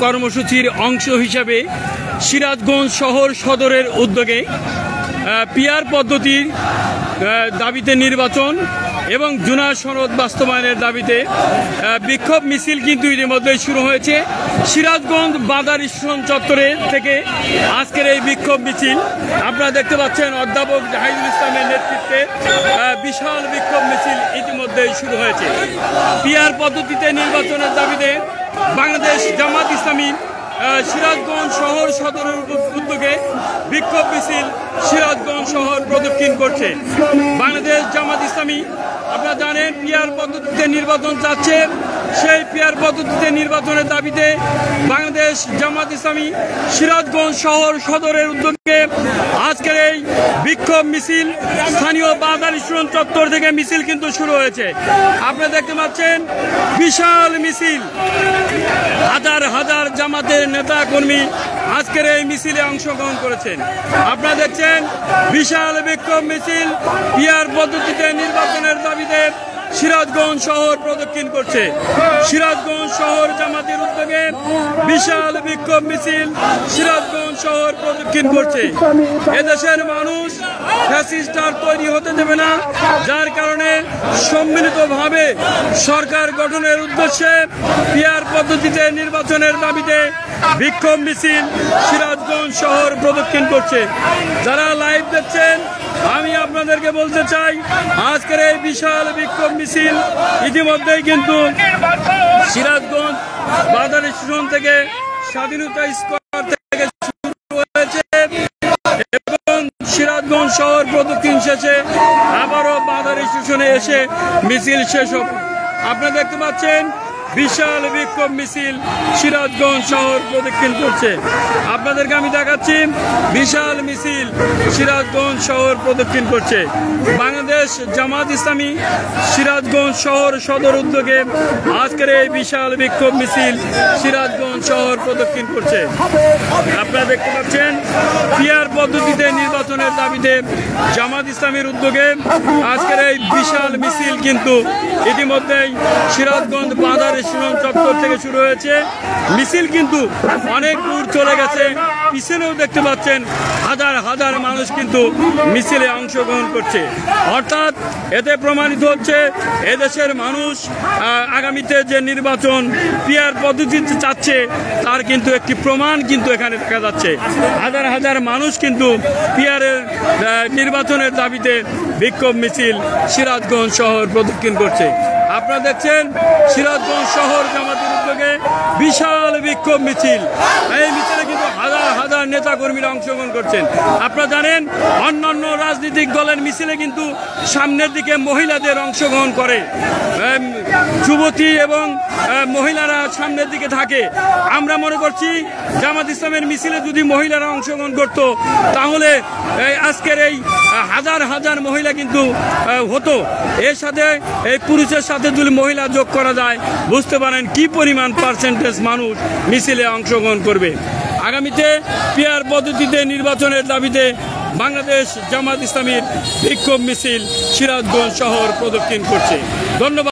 কর্মসূচির অংশ হিসাবে সিরাজগঞ্জ শহর সদরের উদ্যোগে পিআর পদ্ধতির দাবিতে নির্বাচন এবং জুনা সনদ বাস্তবায়নের দাবিতে বিক্ষোভ মিছিল কিন্তু ইতিমধ্যেই শুরু হয়েছে। সিরাজগঞ্জ বাজার স্টেশন চত্বরে থেকে আজকের এই বিক্ষোভ মিছিল আপনারা দেখতে পাচ্ছেন অধ্যাপক জাহিদুল ইসলামের নেতৃত্বে বিশাল বিক্ষোভ মিছিল ইতিমধ্যেই শুরু হয়েছে। পিআর পদ্ধতিতে নির্বাচনের দাবিতে বাংলাদেশ জামাত ইসলামী সিরাজগঞ্জ শহর সদরের উদ্যোগে বিক্ষোভ মিছিল সিরাজগঞ্জ শহর প্রদক্ষিণ করছে। বাংলাদেশ জামাত ইসলামী আপনারা জানেন পিআর পদ্ধতিতে নির্বাচন চাচ্ছে। সেই পিআর পদ্ধতিতে নির্বাচনের দাবিতে বাংলাদেশ জামাত ইসলামী সিরাজগঞ্জ শহর সদরের উদ্যোগে আজকের এই বিক্ষোভ মিছিল স্থানীয় বাজার স্টেশন চত্বর থেকে মিছিল কিন্তু শুরু হয়েছে। আপনারা দেখতে পাচ্ছেন বিশাল মিছিল, হাজার হাজার জামাতের নেতা কর্মী আজকের এই মিছিলে অংশগ্রহণ করেছেন। আপনারা দেখছেন বিশাল বিক্ষোভ মিছিল পিআর পদ্ধতিতে নির্বাচনের দাবিতে সিরাজগঞ্জ শহর প্রদক্ষিণ করছে। সিরাজগঞ্জ শহর জামাতের উদ্যোগে বিশাল বিক্ষোভ মিছিল সিরাজগঞ্জ শহর প্রদক্ষিণ করছে। এদেশের মানুষ ফ্যাসিস্ট আর তৈরি হতে দেবে না, যার কারণে সম্মিলিতভাবে সরকার গঠনের উদ্দেশ্যে পিআর পদ্ধতিতে নির্বাচনের দাবিতে বিক্ষোভ মিছিল সিরাজগঞ্জ শহর প্রদক্ষিণ করছে। যারা লাইভ দেখছেন আমি আপনাদেরকে বলতে চাই আজকের এই বিশাল বিক্ষোভ মিছিল ইতিমধ্যেই কিন্তু সিরাজগঞ্জ বাজার স্টেশন থেকে স্বাধীনতা স্কোয়ার থেকে শুরু হয়েছে এবং সিরাজগঞ্জ শহর প্রদক্ষিণ শেষে আবারও বাজার স্টেশনে এসে মিছিল শেষ হবে। আপনারা দেখতে পাচ্ছেন বিশাল বিক্ষোভ মিছিল সিরাজগঞ্জ শহর প্রদক্ষিণ করছে। আপনাদেরকে আমি দেখাচ্ছি বিশাল মিছিল সিরাজগঞ্জ শহর প্রদক্ষিণ করছে। বাংলাদেশ জামাত ইসলামী সিরাজগঞ্জ শহর সদর উদ্যোগে আজকের এই বিশাল বিক্ষোভ মিছিল সিরাজগঞ্জ শহর প্রদক্ষিণ করছে। আপনারা দেখতে পাচ্ছেন পিআর পদ্ধতিতে নির্বাচনের দাবিতে জামাত ইসলামীর উদ্যোগে আজকের এই বিশাল মিছিল কিন্তু ইতিমধ্যেই সিরাজগঞ্জ বাজার স্টেশন চত্বর থেকে শুরু হয়েছে। মিছিল কিন্তু অনেক দূর চলে গেছে। পিছনেও দেখতে পাচ্ছেন হাজার হাজার মানুষ কিন্তু মিছিলে অংশগ্রহণ করছে। অর্থাৎ এতে প্রমাণিত হচ্ছে এদেশের মানুষ আগামীতে যে নির্বাচন পিআর পদ্ধতিতে চাচ্ছে তার কিন্তু একটি প্রমাণ কিন্তু এখানে দেখা যাচ্ছে। হাজার হাজার মানুষ কিন্তু পিআরের নির্বাচনের দাবিতে বিক্ষোভ মিছিল সিরাজগঞ্জ শহর প্রদক্ষিণ করছে। আপনারা দেখছেন সিরাজগঞ্জ শহর জামাতের উদ্যোগে বিশাল বিক্ষোভ মিছিল। এই মিছিলে কিন্তু হাজার হাজার নেতা কর্মীরা অংশগ্রহণ করছেন। আপনারা জানেন অন্যান্য রাজনৈতিক দলের মিছিলে কিন্তু সামনের দিকে মহিলাদের অংশগ্রহণ করে, যুবতী এবং মহিলারা সামনের দিকে থাকে। আমরা মনে করছি জামাত ইসলামের মিছিলে যদি মহিলারা অংশগ্রহণ করত তাহলে আজকের এই হাজার হাজার মহিলা কিন্তু হতো। এর সাথে এই পুরুষের সাথে যদি মহিলা যোগ করা যায় বুঝতে পারেন কি পরিমাণ পার্সেন্টেজ মানুষ মিছিলে অংশগ্রহণ করবে। আগামীতে পিআর পদ্ধতিতে নির্বাচনের দাবিতে বাংলাদেশ জামাত ইসলামীর বিক্ষোভ মিছিল সিরাজগঞ্জ শহর প্রদক্ষিণ করছে। ধন্যবাদ।